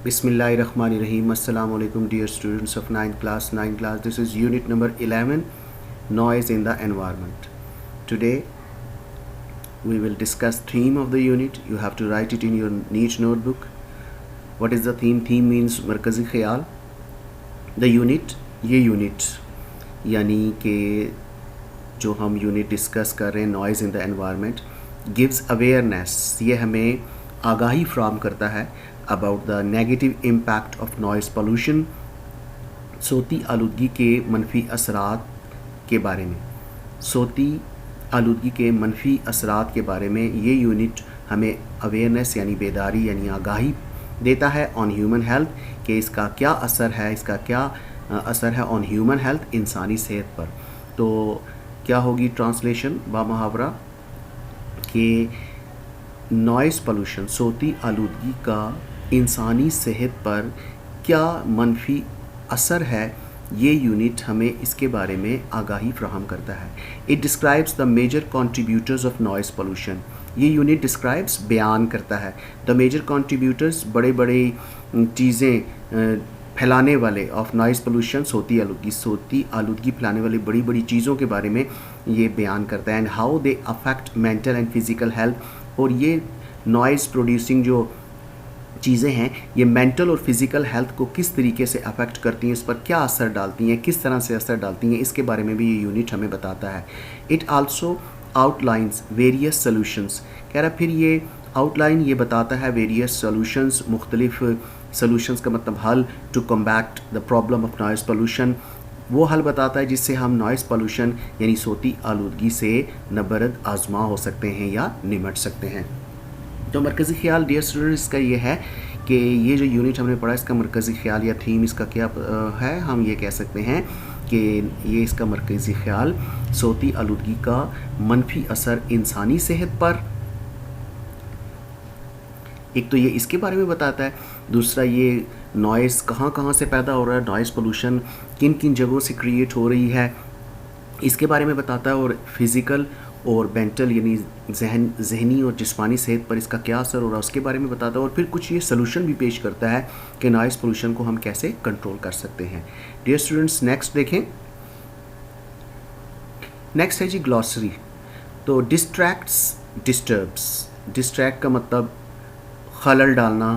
Bismillahirrahmanirrahim. Assalamu alaikum dear students of 9th class. This is unit number 11, noise in the environment. Today we will discuss theme of the unit. You have to write it in your neat notebook. What is the theme? Theme means मरकज़ी ख्याल. The unit, ये unit यानी कि जो हम unit discuss कर रहे हैं noise in the environment gives awareness, ये हमें आगाही फ्राहम करता है about the negative impact of noise pollution, सोती आलूदगी के मनफी असरात के बारे में। सोती आलूदगी के मनफी असरात के बारे में ये यूनिट हमें अवेयरनेस यानी बेदारी यानी आगाही देता है ऑन ह्यूमन हेल्थ, कि इसका क्या असर है, इसका क्या असर है ऑन ह्यूमन हेल्थ, इंसानी सेहत पर। तो क्या होगी ट्रांसलेशन बा मुहावरा कि नॉइज़ पोल्यूशन, सोती आलूदगी का इंसानी सेहत पर क्या मनफी असर है, ये यूनिट हमें इसके बारे में आगाही फ्राहम करता है। It describes the major contributors of noise pollution, ये यूनिट डिस्क्राइब्स बयान करता है द मेजर कंट्रीब्यूटर्स, बड़े बड़े चीज़ें फैलाने वाले ऑफ नॉइज़ पोल्यूशन, सोती आलूदगी फैलाने वाली बड़ी बड़ी चीज़ों के बारे में ये बयान करता है। And how they affect mental and physical health, और ये नॉइज़ प्रोड्यूसिंग जो चीज़ें हैं ये मेंटल और फिज़िकल हेल्थ को किस तरीके से अफेक्ट करती हैं, इस पर क्या असर डालती हैं, किस तरह से असर डालती हैं, इसके बारे में भी ये यूनिट हमें बताता है। It also outlines various solutions, कह रहा फिर ये आउटलाइन ये बताता है वेरियस सॉल्यूशंस, मुख्तलिफ सॉल्यूशंस का मतलब हल, to combat the problem of noise pollution, वो हल बताता है जिससे हम नॉइज़ पोल्यूशन यानी सोती आलूदगी से नबरद आजमा हो सकते हैं या निमट सकते हैं। तो मरकज़ी ख्याल डियर स्टूडेंट्स इसका ये है कि ये जो यूनिट हमने पढ़ा इसका मरकज़ी ख्याल या थीम इसका क्या है, हम ये कह सकते हैं कि ये इसका मरकज़ी ख्याल सोती आलूदगी का मनफी असर इंसानी सेहत पर, एक तो ये इसके बारे में बताता है, दूसरा ये नॉइज़ कहाँ कहाँ से पैदा हो रहा है, नॉइज़ पोल्यूशन किन किन जगहों से क्रिएट हो रही है इसके बारे में बताता है, और फिज़िकल और मेंटल यानी जहनी और जिस्मानी सेहत पर इसका क्या असर हो रहा है उसके बारे में बताता है, और फिर कुछ ये सलूशन भी पेश करता है कि नॉइज़ पोल्यूशन को हम कैसे कंट्रोल कर सकते हैं। डियर स्टूडेंट्स नेक्स्ट देखें, नेक्स्ट है जी ग्लॉसरी। तो डिस्ट्रैक्ट्स, डिस्टर्ब्स, डिस्ट्रैक्ट का मतलब खलल डालना,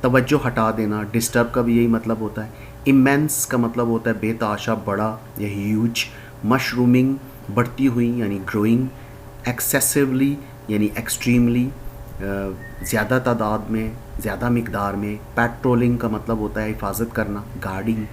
तवज्जो हटा देना, डिस्टर्ब का भी यही मतलब होता है। इमेंस का मतलब होता है बेताशा, बड़ा या ह्यूज। मशरूमिंग बढ़ती हुई यानी ग्रोइंग। एक्सेसिवली यानी एक्सट्रीमली ज़्यादा तादाद में, ज़्यादा मिकदार में। पेट्रोलिंग का मतलब होता है हिफाजत करना, गार्डिंग।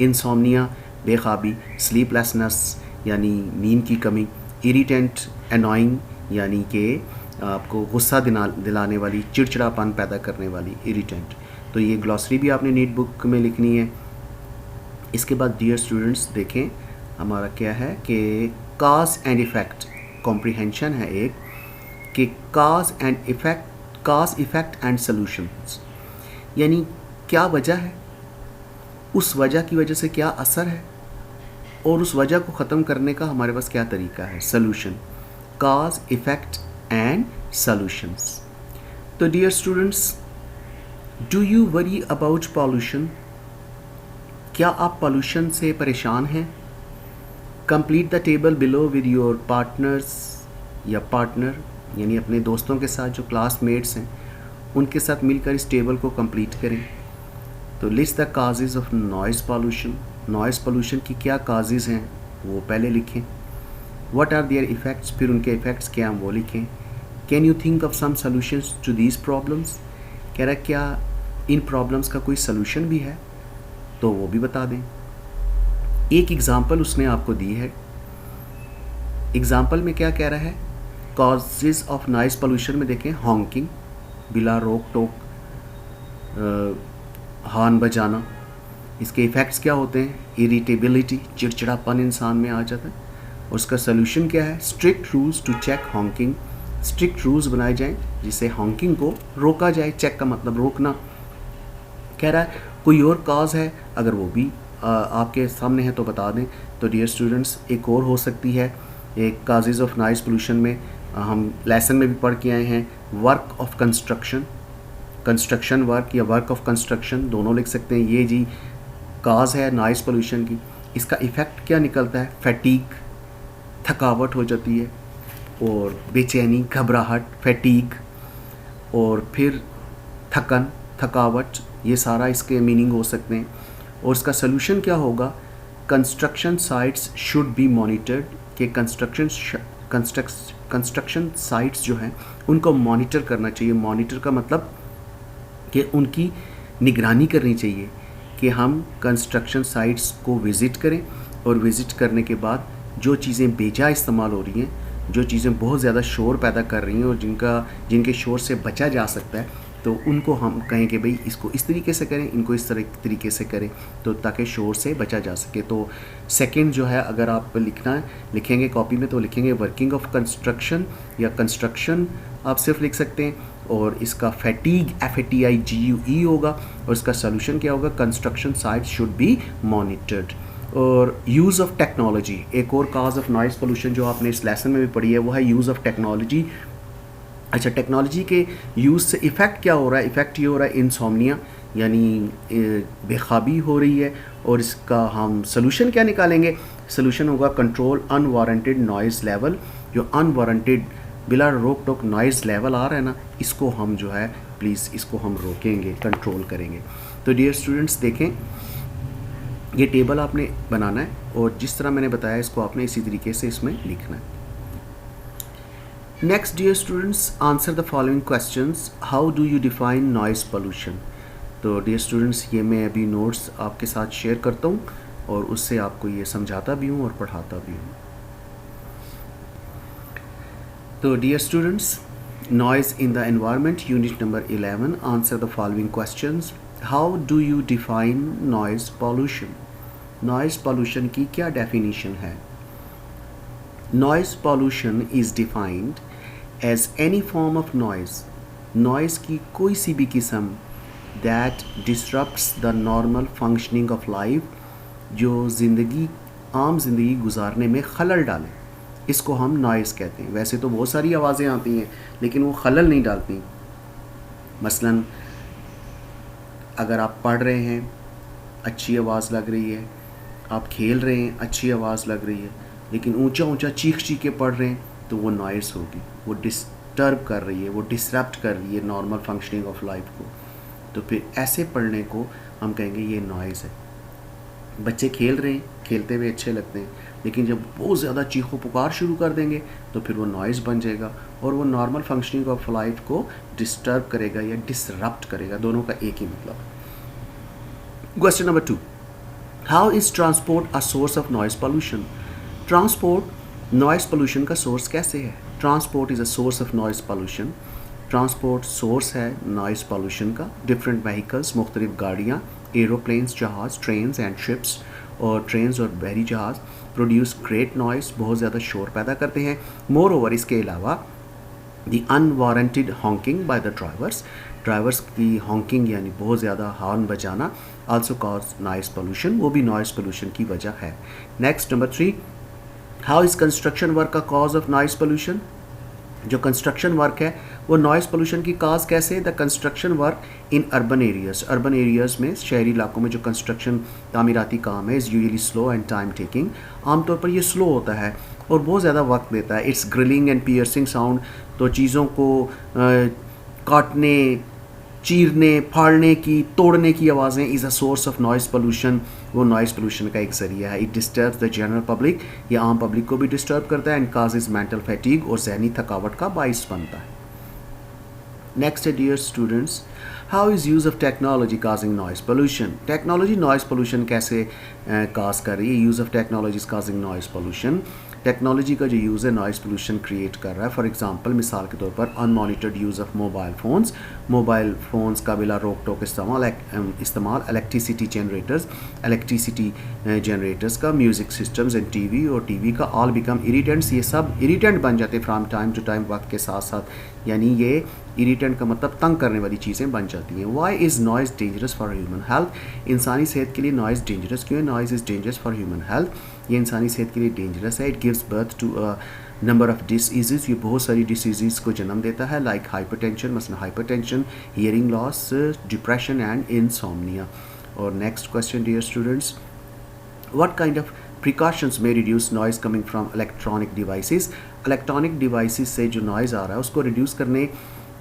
इंसोम्निया बेख्वाबी, स्लीपलेसनेस यानी नींद की कमी। इरिटेंट एनॉइंग यानी कि आपको गुस्सा दिलाने वाली, चिड़चिड़ापन पैदा करने वाली, इरिटेंट। तो ये ग्लॉसरी भी आपने नीट बुक में लिखनी है। इसके बाद डियर स्टूडेंट्स देखें हमारा क्या है कि काज एंड इफ़ेक्ट कॉम्प्रिहेंशन है एक, कि काज इफ़ेक्ट एंड सॉल्यूशंस, यानी क्या वजह है, उस वजह की वजह से क्या असर है, और उस वजह को ख़त्म करने का हमारे पास क्या तरीका है, solution. Cause effect and solutions. तो dear students, do you worry about pollution, क्या आप पॉल्यूशन से परेशान हैं? Complete the table below with your partners या पार्टनर यानी अपने दोस्तों के साथ जो क्लासमेट्स हैं उनके साथ मिलकर इस टेबल को कंप्लीट करें। तो list the causes of noise pollution, noise pollution की क्या काजेज़ हैं वो पहले लिखें। व्हाट आर देयर इफ़ेक्ट्स, फिर उनके इफ़ेक्ट्स क्या हैं वो लिखें। Can you think of some solutions to these problems, कह रहा क्या इन प्रॉब्लम्स का कोई सॉल्यूशन भी है, तो वो भी बता दें। एक एग्ज़ाम्पल उसने आपको दी है। एग्ज़ाम्पल में क्या कह रहा है, कॉजेज़ ऑफ नॉइज़ पोल्यूशन में देखें, हॉन्किंग बिला रोक टोक, हॉर्न बजाना। इसके इफ़ेक्ट्स क्या होते हैं, इरिटेबिलिटी, चिड़चिड़ापन इंसान में आ जाता है। और उसका सॉल्यूशन क्या है, strict rules to check honking, strict rules बनाए जाएं जिससे हॉन्किंग को रोका जाए। चेक का मतलब रोकना। कह रहा है कोई और काज है, अगर वो भी आपके सामने है तो बता दें। तो डियर स्टूडेंट्स एक और हो सकती है, एक काजेज़ ऑफ नॉइज़ पोल्यूशन में हम लेसन में भी पढ़ के आए हैं, work of construction, construction work या वर्क ऑफ कंस्ट्रक्शन दोनों लिख सकते हैं। ये जी काज है नॉइज़ पोल्यूशन की। इसका इफ़ेक्ट क्या निकलता है? फैटीग, थकावट हो जाती है, और बेचैनी, घबराहट, फैटीग, और फिर थकन, थकावट, ये सारा इसके मीनिंग हो सकते हैं। और इसका सलूशन क्या होगा? Construction sites should be monitored, कि कंस्ट्रक्शन साइट्स जो हैं उनको मॉनिटर करना चाहिए। मॉनिटर का मतलब कि उनकी निगरानी करनी चाहिए, कि हम कंस्ट्रक्शन साइट्स को विज़िट करें, और विज़िट करने के बाद जो चीज़ें बेजा इस्तेमाल हो रही हैं, जो चीज़ें बहुत ज़्यादा शोर पैदा कर रही हैं और जिनके शोर से बचा जा सकता है, तो उनको हम कहें कि भाई इसको इस तरीके से करें, इनको इस तरीके से करें, तो ताकि शोर से बचा जा सके। तो सेकंड जो है, अगर आप लिखेंगे कॉपी में, तो लिखेंगे वर्किंग ऑफ कंस्ट्रक्शन या कंस्ट्रक्शन आप सिर्फ लिख सकते हैं, और इसका फैटीग FATIGUE होगा, और इसका सलूशन क्या होगा? Construction sites should be monitored. और यूज़ ऑफ टेक्नोलॉजी, एक और काज ऑफ नॉइज़ पोल्यूशन जो आपने इस लेसन में भी पढ़ी है, वो है यूज़ ऑफ टेक्नोलॉजी। अच्छा, टेक्नोलॉजी के यूज़ से इफ़ेक्ट क्या हो रहा है? इफ़ेक्ट ये हो रहा है इंसोम्निया, यानी बेख्वाबी हो रही है, और इसका हम सलूशन क्या निकालेंगे? सलूशन होगा कंट्रोल अनवारंटेड नॉइज़ लेवल। जो अनवारंटेड बिला रोक टोक नॉइज़ लेवल आ रहा है ना, इसको हम जो है प्लीज़ इसको हम रोकेंगे, कंट्रोल करेंगे। तो डियर स्टूडेंट्स देखें, ये टेबल आपने बनाना है, और जिस तरह मैंने बताया इसको आपने इसी तरीके से इसमें लिखना है। Next dear students, answer the following questions. How do you define noise pollution? तो डियर स्टूडेंट्स, ये मैं अभी नोट्स आपके साथ शेयर करता हूँ, और उससे आपको ये समझाता भी हूँ और पढ़ाता भी हूँ। तो dear students, noise in the environment, unit number 11, answer the following questions. How do you define noise pollution? Noise pollution की क्या डेफिनेशन है? Noise pollution is defined as any form of noise, noise की कोई सी भी किस्म that disrupts the normal functioning of life, जो आम ज़िंदगी गुजारने में खलल डालें, इसको हम नॉइज़ कहते हैं। वैसे तो बहुत सारी आवाज़ें आती हैं, लेकिन वो खलल नहीं डालती। मसलन अगर आप पढ़ रहे हैं, अच्छी आवाज़ लग रही है, आप खेल रहे हैं, अच्छी आवाज़ लग रही है, लेकिन ऊंचा ऊंचा चीख के पढ़ रहे हैं, तो वो नॉइज़ होगी, वो डिस्टर्ब कर रही है, वो डिसरप्ट कर रही है नॉर्मल फंक्शनिंग ऑफ लाइफ को। तो फिर ऐसे पढ़ने को हम कहेंगे ये नॉइज़ है। बच्चे खेल रहे हैं, खेलते हुए अच्छे लगते हैं, लेकिन जब बहुत ज़्यादा चीखो पुकार शुरू कर देंगे, तो फिर वो नॉइज़ बन जाएगा, और वो नॉर्मल फंक्शनिंग ऑफ लाइफ को डिस्टर्ब करेगा या डिसरप्ट करेगा। दोनों का एक ही मतलब। Question number 2, how is transport a source of noise pollution? Transport noise pollution का सोर्स कैसे है? Transport is a source of noise pollution. Transport source है नॉइज़ पोल्यूशन का। डिफरेंट व्हीकल्स, मुख्तलिफ गाड़ियाँ, एरोप्लेन्स, जहाज़, ट्रेन्स एंड शिप्स, और trains और बहरी जहाज़ प्रोड्यूस ग्रेट नॉइज़, बहुत ज़्यादा शोर पैदा करते हैं। मोर ओवर, इसके अलावा the unwarranted honking by the drivers की हॉन्किंग यानी बहुत ज़्यादा हॉर्न बजाना आल्सो कॉज नॉइज़ पोल्यूशन, वो भी नॉइज़ पोल्यूशन की वजह है। Next number 3, how is construction work का कॉज ऑफ नॉइज़ पोल्यूशन? जो कंस्ट्रक्शन वर्क है वो नॉइज़ पोल्यूशन की काज कैसे? The construction work in urban areas में, शहरी इलाकों में जो कंस्ट्रक्शन तामीराती काम है, is usually slow and time taking, आमतौर पर ये स्लो होता है और बहुत ज़्यादा वक्त लेता है। It's grilling and piercing sound, तो चीज़ों को काटने, चीरने, फाड़ने की, तोड़ने की आवाज़ें is a source of noise pollution, वो नॉइज़ पोल्यूशन का एक ज़रिया है। It disturbs the general public, ये आम पब्लिक को भी डिस्टर्ब करता है, एंड काजेज़ मेंटल फैटीग, और जहनी थकावट का बाइस बनता है। नेक्स्ट है dear students, how is use of technology causing noise pollution? Technology noise pollution कैसे काज कर रही है? Use of technology is causing noise pollution. Technology का जो यूज़ है नॉइज़ पोल्यूशन क्रिएट कर रहा है। फॉर एग्जांपल, मिसाल के तौर पर अनमॉनिटर्ड यूज़ ऑफ मोबाइल फ़ोन्स का बिला रोक टोक इस्तेमाल, इलेक्ट्रिसिटी जनरेटर्स का, म्यूज़िक सिस्टम्स एंड टीवी का, ऑल बिकम इरिटेंट्स, ये सब इरिटेंट बन जाते हैं फ्राम टाइम टू टाइम, वक्त के साथ साथ, यानी ये इरिटेंट का मतलब तंग करने वाली चीज़ें बन जाती हैं। Why is noise dangerous for human health? इंसानी सेहत के लिए नॉइज़ डेंजरस क्यों है? Noise is dangerous for human health, ये इंसानी सेहत के लिए डेंजरस है। It gives birth to number of diseases, ये बहुत सारी डिसीज़ को जन्म देता है, लाइक हाइपरटेंशन, मसलन hypertension, hearing loss, depression and insomnia. और next question dear students, what kind of precautions may reduce noise coming from electronic devices? Electronic devices से जो नॉइज़ आ रहा है उसको रिड्यूस करने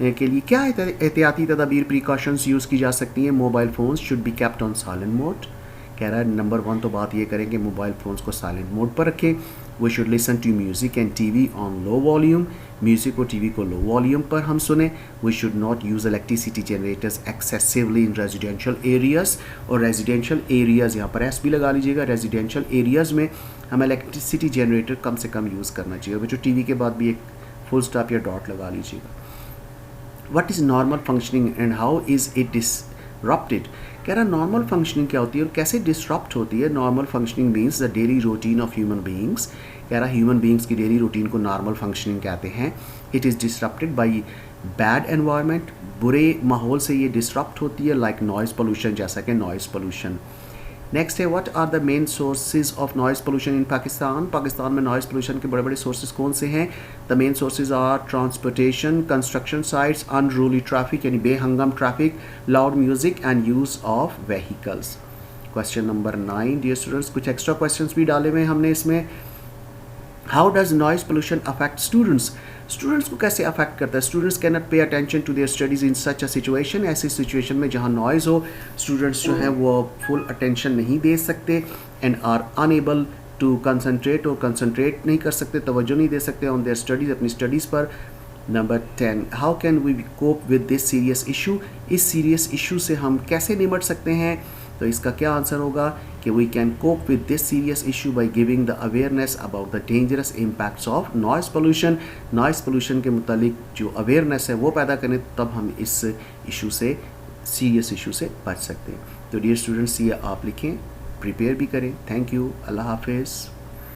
के लिए क्या एहतियाती तदाबीर प्रिकॉशंस यूज़ की जा सकती हैं? Mobile phones should be kept on silent mode. कह रहा है नंबर 1 तो बात ये करें कि मोबाइल फ़ोन्स को साइलेंट मोड पर रखें। We should listen to music and TV on low volume, music और टीवी को लो वॉल्यूम पर हम सुने। We should not use electricity generators excessively in residential areas, और रेजिडेंशियल एरियाज़ यहाँ पर एस भी लगा लीजिएगा, रेजिडेंशियल एरियाज़ में हमें इलेक्ट्रिसिटी जनरेटर कम से कम यूज़ करना चाहिए। बच्चों टीवी के बाद भी एक फुल स्टॉप या डॉट लगा लीजिएगा। What is normal functioning and how is it disrupted? कह रहा नॉर्मल फंक्शनिंग क्या होती है और कैसे डिसरप्ट होती है? Normal functioning means the daily routine of human beings. कह रहा ह्यूमन बींग्स की डेली रूटीन को नॉर्मल फंक्शनिंग कहते हैं। It is disrupted by bad environment, बुरे माहौल से ये डिसरप्ट होती है, लाइक नॉइज़ पोल्यूशन, जैसा कि नॉइज़ पोल्यूशन। नेक्स्ट है what are the main sources of noise pollution in Pakistan? Pakistan में नॉइज़ पोल्यूशन के बड़े बड़े सोर्सेज कौन से हैं? The main sources are transportation, construction sites, unruly traffic यानी बेहंगम traffic, loud music and use of vehicles. Question number 9 dear students, कुछ एक्स्ट्रा क्वेश्चंस भी डाले हुए हैं हमने इसमें। How does noise pollution affect students? Students को कैसे अफेक्ट करता है? Students can not pay attention to their studies in such a situation. ऐसी सिचुएशन में जहाँ नॉइज़ हो स्टूडेंट्स जो हैं वो फुल अटेंशन नहीं दे सकते and are unable to concentrate, और कंसनट्रेट नहीं कर सकते, तवज्जो नहीं दे सकते ऑन देयर स्टडीज़, अपनी स्टडीज़ पर। Number 10, how can we cope with this serious issue? इस सीरियस इशू से हम कैसे निपट सकते हैं? तो इसका क्या आंसर होगा कि we can cope with this serious issue by giving the awareness about the dangerous impacts of noise pollution. Noise pollution के मुतालिक जो अवेयरनेस है वो पैदा करें, तब हम इस इशू से, सीरियस इशू से बच सकते हैं। तो डियर स्टूडेंट्स, ये आप लिखें, प्रिपेयर भी करें। थैंक यू, अल्लाह हाफिज़।